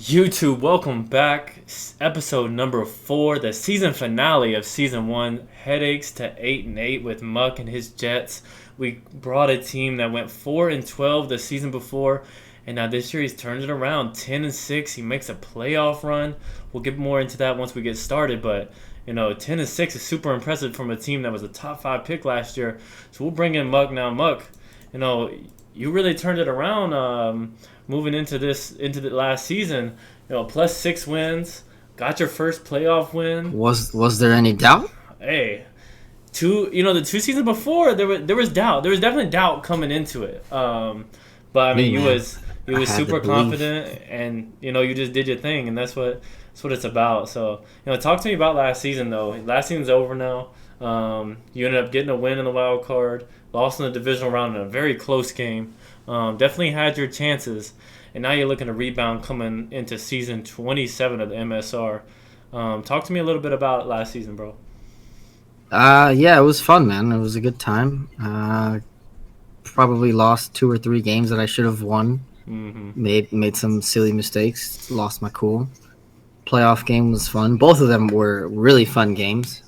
YouTube, welcome back. Episode number 4, the season finale of season 1. Headaches to 8-8 with Muck and his Jets. We brought a team that went 4-12 the season before, and now this year he's turned it around 10-6. He makes a playoff run. We'll get more into that once we get started, but 10-6 is super impressive from a team that was a top 5 pick last year. So we'll bring in Muck now. Muck, you really turned it around. Moving into the last season, plus 6 wins, got your first playoff win. Was there any doubt? Hey, the 2 seasons before there was doubt. There was definitely doubt coming into it. But I mean, you was super confident, and you just did your thing, and that's what it's about. So talk to me about last season though. Last season's over now. You ended up getting a win in the wild card, lost in the divisional round in a very close game. Definitely had your chances, and now you're looking to rebound coming into season 27 of the MSR. Talk to me a little bit about last season, bro. Yeah, it was fun, man. It was a good time. Probably lost 2 or 3 games that I should have won. Mm-hmm. Made some silly mistakes. Lost my cool. Playoff game was fun. Both of them were really fun games.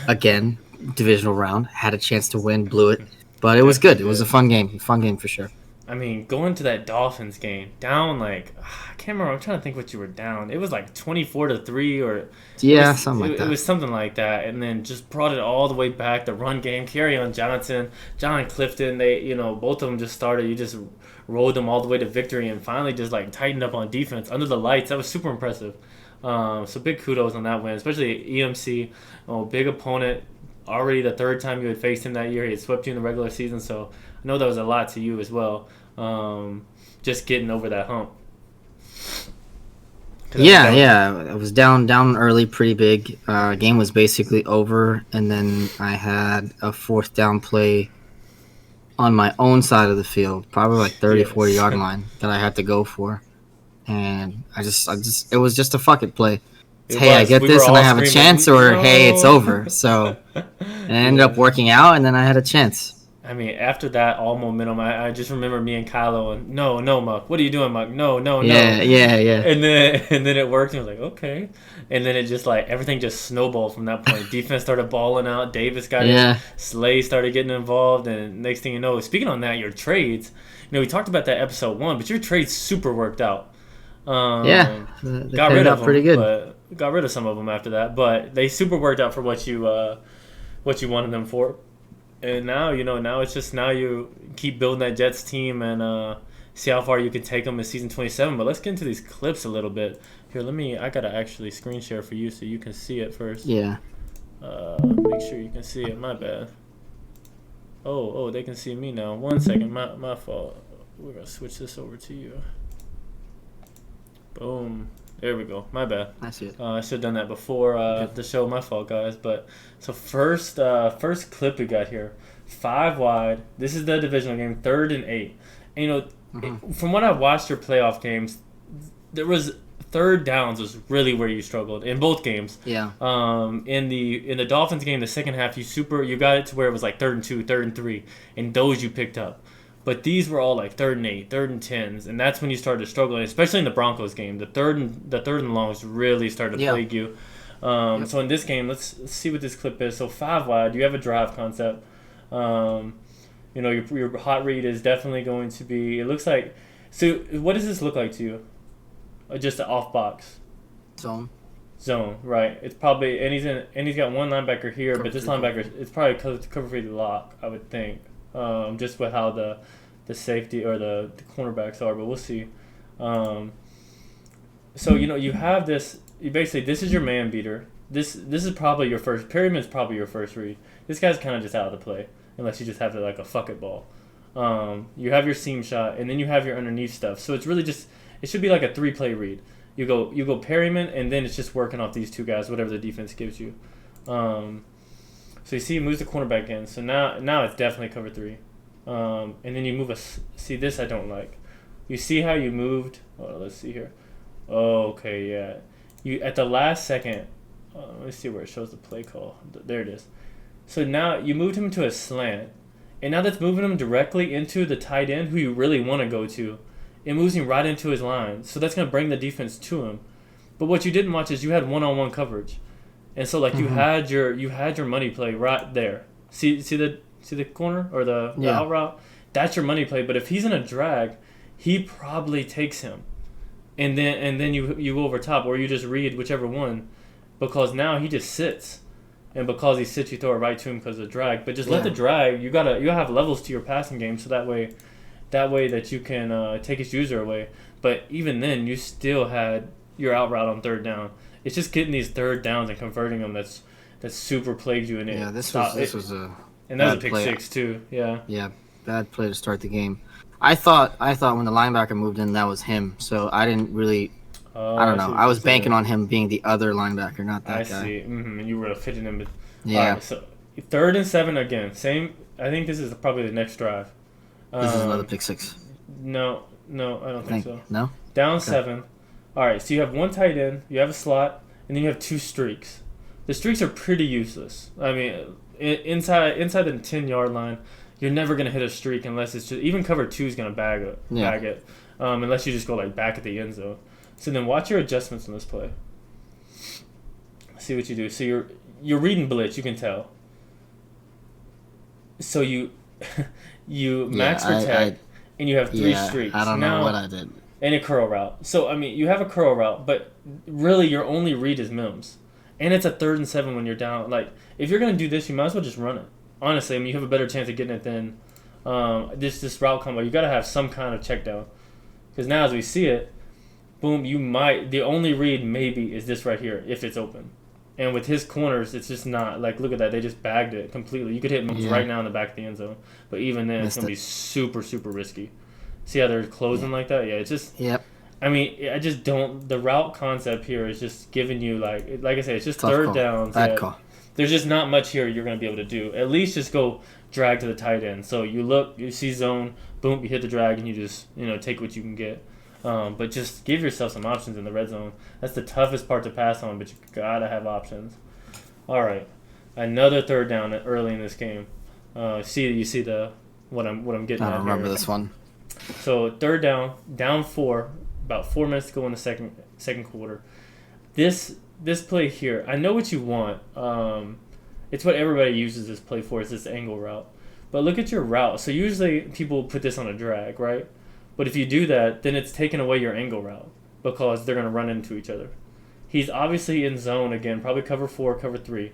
Again, divisional round. Had a chance to win, blew it. But it was good. It was a fun game. Fun game for sure. I mean, going to that Dolphins game, down I can't remember. I'm trying to think what you were down. It was like 24-3 or Something like that. It was something like that, and then just brought it all the way back. The run game, Kerryon Johnson, John Clifton. They, both of them just started. You just rode them all the way to victory, and finally just tightened up on defense under the lights. That was super impressive. So big kudos on that win, especially EMC, big opponent. Already the 3rd time you had faced him that year. He had swept you in the regular season, so I know that was a lot to you as well. Just getting over that hump. Yeah. I was down early, pretty big. Game was basically over, and then I had a 4th down play on my own side of the field, probably like 30, 40 yard line that I had to go for, and I just it was just a fuck it play. I get this and I have a chance, or no. Hey, it's over. So it ended up working out, and then I had a chance. I mean, after that, all momentum. I just remember me and Kylo and no, Muck. What are you doing, Muck? No. Yeah. And then it worked. And I was like, okay. And then it just everything just snowballed from that point. Defense started balling out. Davis got in. Slay started getting involved. And next thing you know, speaking on that, your trades. We talked about that episode 1, but your trades super worked out. They got rid of them, pretty good. But got rid of some of them after that. But they super worked out for what you wanted them for. And now, now it's just you keep building that Jets team and see how far you can take them in season 27. But let's get into these clips a little bit. Here, I got to actually screen share for you so you can see it first. Yeah. Make sure you can see it. My bad. Oh, they can see me now. 1 second. My fault. We're going to switch this over to you. Boom. There we go. My bad. I see it. I should have done that before the show. My fault, guys. But so first clip we got here, 5 wide. This is the divisional game, 3rd and 8. And, from what I watched your playoff games, there was 3rd downs was really where you struggled in both games. Yeah. In the Dolphins game, the second half, you got it to where it was 3rd and 2, 3rd and 3, and those you picked up. But these were all 3rd and 8, 3rd and 10s, and that's when you started to struggle, especially in the Broncos game. The third and longs really started to plague you. So in this game, let's see what this clip is. So 5 wide, you have a drive concept. Your hot read is definitely going to be. It looks like. So what does this look like to you? Just an off box. Zone, right? It's probably and he's got one linebacker here, but this linebacker it's probably cover free the lock, I would think. Just with how the safety or the cornerbacks are, but we'll see. So you have this. This is your man beater. This is probably your first. Perryman's probably your first read. This guy's kind of just out of the play unless you just have a fuck it ball. You have your seam shot, and then you have your underneath stuff. So it's really just it should be like a 3-play read. You go Perryman, and then it's just working off these 2 guys, whatever the defense gives you. So you see he moves the cornerback in. So now it's definitely cover 3. And then you move see this I don't like. You see how you moved? Oh, let's see here. Oh, okay, yeah. You at the last second. Let me see where it shows the play call. There it is. So now you moved him to a slant, and now that's moving him directly into the tight end who you really want to go to. it moves him right into his line. So that's going to bring the defense to him. But what you didn't watch is you had one-on-one coverage. And so, like, you had your money play right there. See the corner or the out route? That's your money play. But if he's in a drag, he probably takes him. And then you go over top, or you just read whichever one. Because now he just sits. And because he sits, you throw it right to him because of the drag. But just let the drag. You have levels to your passing game, so that way that you can take his user away. But even then, you still had your out route on third down. It's just getting these third downs and converting them that's super plagued you. And this was a and that was a pick six too. Yeah. Yeah, bad play to start the game. I thought when the linebacker moved in, that was him. So I didn't really. I don't know. I was banking on him being the other linebacker, not that guy. I see. And you were fitting him. Yeah. Right, so 3rd and 7 again. Same. I think this is probably the next drive. This is another pick six. No, I don't think so. No. Down 7. All right. So you have one tight end. You have a slot, and then you have 2 streaks. The streaks are pretty useless. I mean, inside the 10-yard line, you're never gonna hit a streak unless it's just even cover 2 is gonna bag it. Unless you just go like back at the end zone. So then watch your adjustments on this play. See what you do. So you're reading blitz, you can tell. So you max protect and you have 3 streaks. I don't know what I did. And a curl route. So I mean you have a curl route, but really your only read is Mims. And it's a 3rd and 7 when you're down. Like if you're gonna do this, you might as well just run it. Honestly, I mean you have a better chance of getting it than this route combo. You gotta have some kind of check down. Because now as we see it, boom, the only read maybe is this right here if it's open. And with his corners, it's just not, like, look at that. They just bagged it completely. You could hit him right now in the back of the end zone. But even then, it's going to be super, super risky. See how they're closing like that? Yeah, it's just, I mean, I just don't, the route concept here is just giving you, like I said, it's just Tough third call. downs. Bad call. There's just not much here you're going to be able to do. At least just go drag to the tight end. So you look, you see zone, boom, you hit the drag, and you just, take what you can get. But just give yourself some options in the red zone. That's the toughest part to pass on, but you gotta have options. All right, another third down early in this game. You see what I'm getting at here. I don't remember this one. So third down 4, about 4 minutes to go in the second quarter. This play here, I know what you want. It's what everybody uses this play for. Is this angle route? But look at your route. So usually people put this on a drag, right? But if you do that, then it's taking away your angle route because they're going to run into each other. He's obviously in zone again, probably cover 4, cover 3.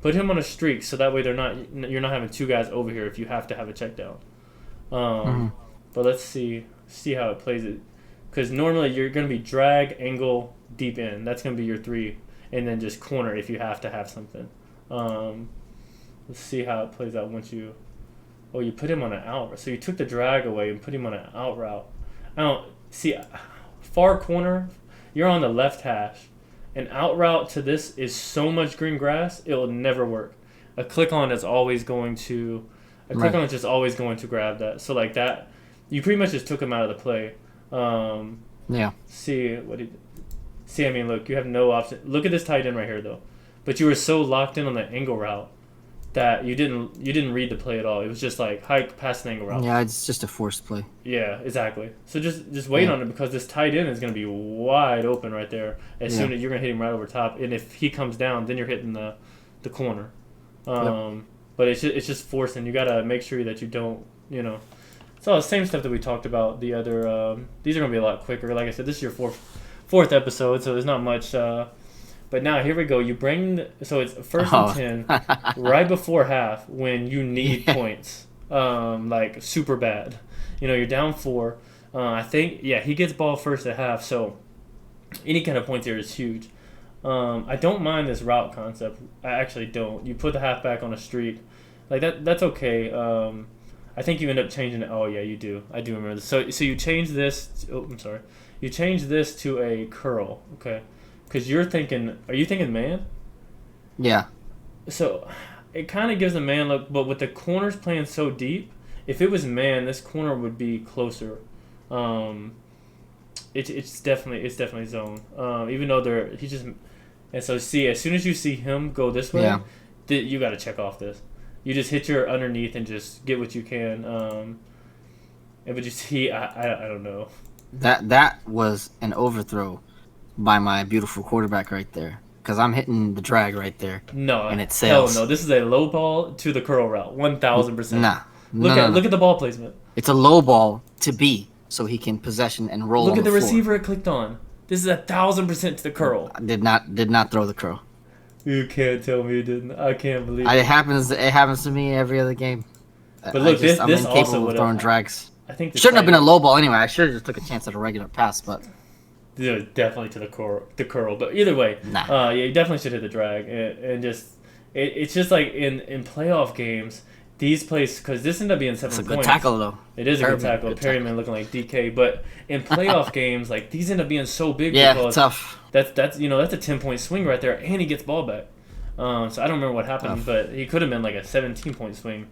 Put him on a streak so that way you're not having 2 guys over here if you have to have a check down. But let's see how it plays it. Because normally you're going to be drag, angle, deep in. That's going to be your 3. And then just corner if you have to have something. Let's see how it plays out once you... Oh, you put him on an out route. So you took the drag away and put him on an out route. I don't see far corner. You're on the left hash. An out route to this is so much green grass. It will never work. A click on is always going to. Click on is just always going to grab that. So like that, you pretty much just took him out of the play. See what he. See, I mean, look, you have no option. Look at this tight end right here though, but you were so locked in on the angle route that you didn't read the play at all. It was just like hike past an angle route. Yeah, it's just a forced play. Yeah, exactly. So just wait on it because this tight end is going to be wide open right there. As soon as you're going to hit him right over top, and if he comes down, then you're hitting the corner. But it's just forcing. You got to make sure that you don't. It's all the same stuff that we talked about. The other these are going to be a lot quicker. Like I said, this is your fourth episode, so there's not much. But now here we go. You bring so it's 1st and 10 right before half when you need points, like super bad. You're down 4. I think he gets ball first at half, so any kind of points here is huge. I don't mind this route concept. I actually don't. You put the halfback on a street, like that. That's okay. I think you end up changing it. Oh yeah, you do. I do remember this. So you change this. I'm sorry. You change this to a curl. Okay. Because are you thinking man? Yeah. So it kind of gives a man look, but with the corners playing so deep, if it was man, this corner would be closer. It's definitely zone. Even though and so see, as soon as you see him go this way, you got to check off this. You just hit your underneath and just get what you can. But you see, I don't know. That was an overthrow by my beautiful quarterback right there. Because I'm hitting the drag right there, No, and it hell sails. no. This is a low ball to the curl route, 1,000%. Nah, no, no, Look no. at the ball placement. It's a low ball to B, so he can possession and roll Look on at the floor. receiver it clicked on. This is 1,000% to the curl. I did not throw the curl. You can't tell me you didn't. I can't believe it. It happens to me every other game. But look, I'm this also incapable would of throwing have. drags. I think the Shouldn't have been a title- low ball anyway. I should have just took a chance at a regular pass, but Yeah, definitely to the curl. The curl, but either way, nah. yeah, you definitely should hit the drag, and just it's just like in playoff games, these plays because this ended up being 7 It's a points. good tackle though. It is a good Perryman, tackle. good Perryman looking like DK, but in playoff games, like these end up being so big Yeah, because tough. that's that's a 10-point swing right there, and he gets ball back. So I don't remember what happened, Tough. but he could have been like a 17-point swing.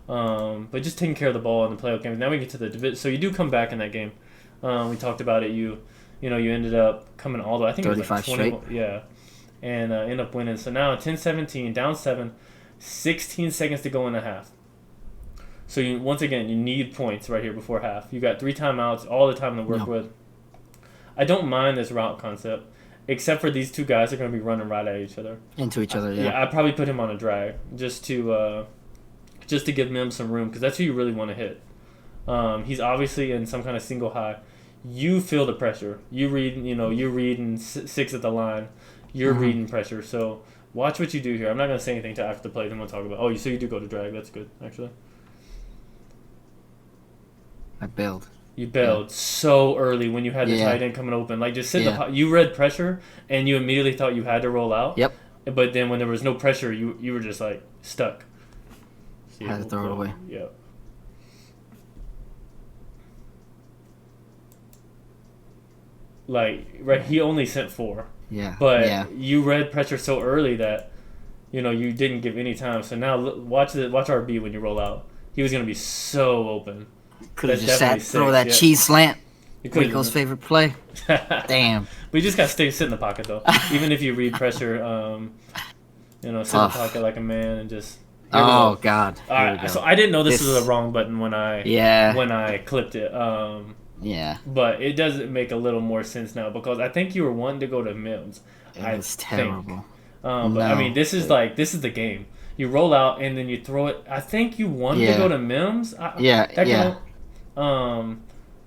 But just taking care of the ball in the playoff games. Now we get to the division. So you do come back in that game. We talked about it. You ended up coming all the way. I think it was like 35 20. Yeah, and end up winning. So now 10-17, down 7, 16 seconds to go in the half. So once again, you need points right here before half. You got 3 timeouts, all the time to work with. I don't mind this route concept, except for these two guys are going to be running right at each other. Into each other, yeah. I'd probably put him on a drag just to give Mims some room because that's who you really want to hit. He's obviously in some kind of single high. You feel the pressure. You're reading 6 at the line. You're reading pressure. So watch what you do here. I'm not going to say anything till after the play. Then we'll talk about. Oh, so you do go to drag. That's good, actually. I bailed. You bailed so early when you had the tight end coming open. Like just sit in the you read pressure and you immediately thought you had to roll out. Yep. But then when there was no pressure, you were just like stuck. See, Had to throw it away. Yeah. Like right, he only sent 4. Yeah. But you read pressure so early that you didn't give any time. So now watch RB when you roll out. He was gonna be so open. Could have just throw that cheese slant. Rico's favorite play. Damn. But you just gotta sit in the pocket though. Even if you read pressure, sit in the pocket like a man and just. Oh God. All right. So I didn't know this was the wrong button when I clipped it. Yeah. But it does make a little more sense now because I think you were wanting to go to Mims. It was terrible. But I mean, this is the game. You roll out and then you throw it. I think you wanted to go to Mims.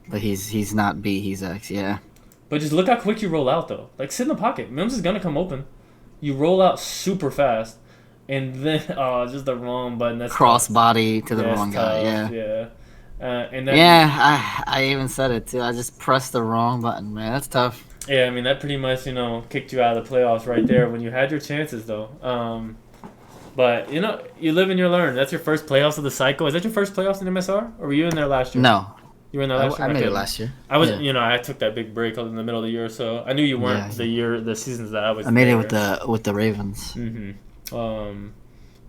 But he's not B. He's X. Yeah. But just look how quick you roll out though. Like sit in the pocket. Mims is gonna come open. You roll out super fast, and then just the wrong button. That's cross tough. body to the wrong tough. guy. Yeah. Yeah. I even said it too. I just pressed the wrong button, man. That's tough. Yeah, I mean that pretty much kicked you out of the playoffs right there when you had your chances though. But you live and you learn. That's your first playoffs of the cycle. Is that your first playoffs in MSR, or were you in there last year? No, you were in there last year. I made it last year. I was, I took that big break in the middle of the year, so I knew you weren't the seasons that I was. I made there. it with the Ravens.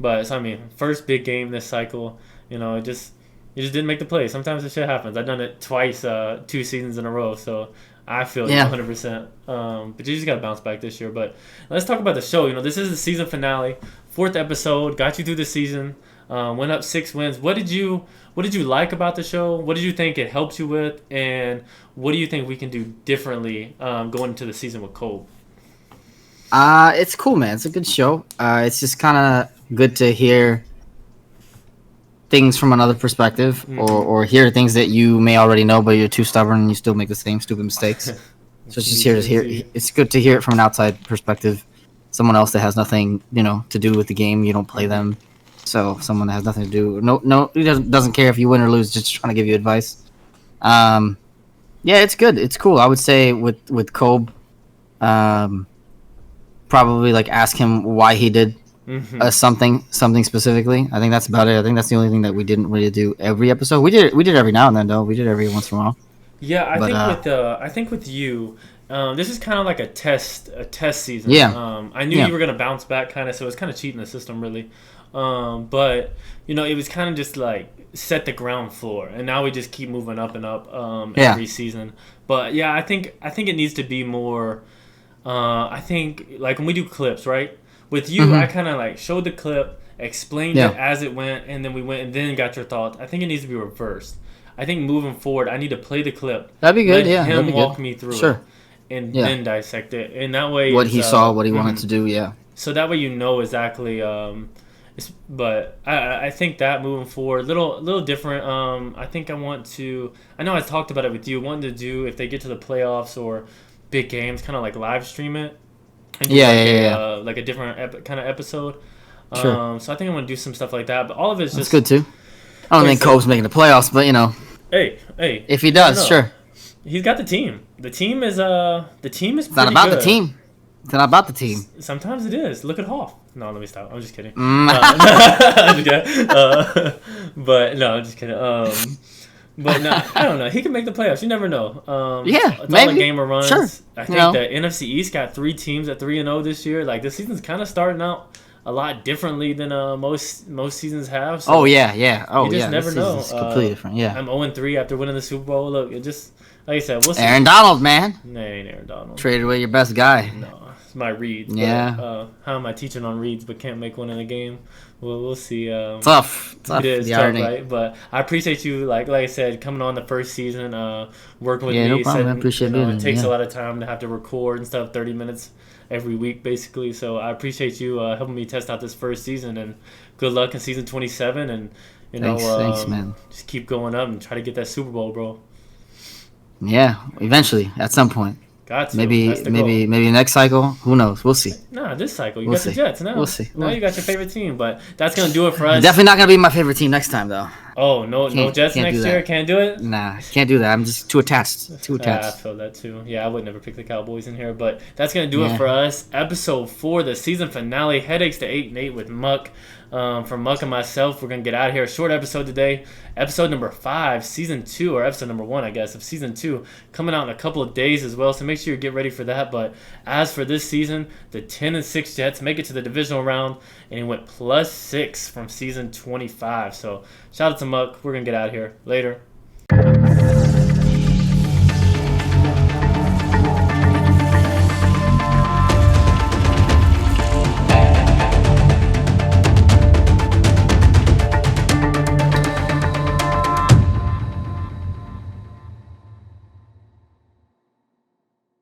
But so, I mean, first big game this cycle. You just didn't make the play. Sometimes this shit happens. I've done it twice, 2 seasons in a row, so I feel 100%. But you just got to bounce back this year. But let's talk about the show. This is the season finale, 4th episode. Got you through the season. Went up 6 wins. What did you like about the show? What did you think it helped you with? And what do you think we can do differently going into the season with Cole? It's cool, man. It's a good show. It's just kind of good to hear things from another perspective, or hear things that you may already know, but you're too stubborn and you still make the same stupid mistakes. So it's just it's good to hear it from an outside perspective, someone else that has nothing, to do with the game. You don't play them, so someone that has nothing to do. No, he doesn't care if you win or lose. Just trying to give you advice. Yeah, it's good. It's cool. I would say with Kobe, probably like ask him why he did something specifically. I think that's about it. I think that's the only thing that we didn't really do every episode. We did every now and then though. We did every once in a while. Yeah, I think with you, this is kind of like a test season. Yeah. I knew you were gonna bounce back, kind of, so it's kind of cheating the system, really. But it was kind of just like set the ground floor, and now we just keep moving up and up every season. But yeah, I think it needs to be more. I think like when we do clips, right? With you, I kind of like showed the clip, explained it as it went, and then we went and then got your thoughts. I think it needs to be reversed. I think moving forward, I need to play the clip. That'd be good. Let him that'd be walk good. me through Sure. it, and then dissect it. And that way, what he saw, what he wanted to do. Yeah. So that way, you know exactly. But I think that moving forward, little different. I think I want to. I know I talked about it with you. Wanting to do if they get to the playoffs or big games, kind of like live stream it. And do like a different kind of episode. Sure. So I think I want to do some stuff like that. But all of it's That's just good too. I don't think Cope's making the playoffs, but Hey, if he does, sure. He's got the team. The team is It's not about good. the team. It's not about the team. Sometimes it is. Look at Hoff. No, let me stop. I'm just kidding. Mm. But no, I'm just kidding. But no, I don't know. He can make the playoffs. You never know. It's maybe. all a game of runs. Sure. I think the NFC East got 3 teams at 3-0 this year. Like, this season's kind of starting out a lot differently than most seasons have. So you just never know. It's completely different. Yeah. I'm 0-3 after winning the Super Bowl. Look, it just, like I said, we'll see. Aaron Donald, man. Nah, ain't Aaron Donald. Traded away your best guy. No, it's my reads. Yeah. But, how am I teaching on reads but can't make one in a game? Well, we'll see. Tough. It is tough, right? But I appreciate you, like I said, coming on the first season, working with me. No problem. I appreciate it. It takes a lot of time to have to record and stuff, 30 minutes every week, basically. So I appreciate you helping me test out this first season, and good luck in season 27. And thanks, man. Just keep going up and try to get that Super Bowl, bro. Yeah, eventually, at some point. Got to. Maybe next cycle. Who knows? We'll see. Nah, this cycle you got the Jets now. We'll see. Now you got your favorite team, but that's gonna do it for us. Definitely not gonna be my favorite team next time, though. Oh no Jets next year. Can't do it. Nah, can't do that. I'm just too attached. I feel that too. Yeah, I would never pick the Cowboys in here, but that's gonna do it for us. Episode 4, the season finale. Headaches to 8-8 with Muck. From Muck and myself, we're gonna get out of here. Short episode today. Episode number 5, season 2, or episode number 1, I guess, of season 2, coming out in a couple of days as well. So make sure you get ready for that. But as for this season, the 10-6 Jets make it to the divisional round, and it went +6 from season 25. So shout out to Muck. We're gonna get out of here. Later.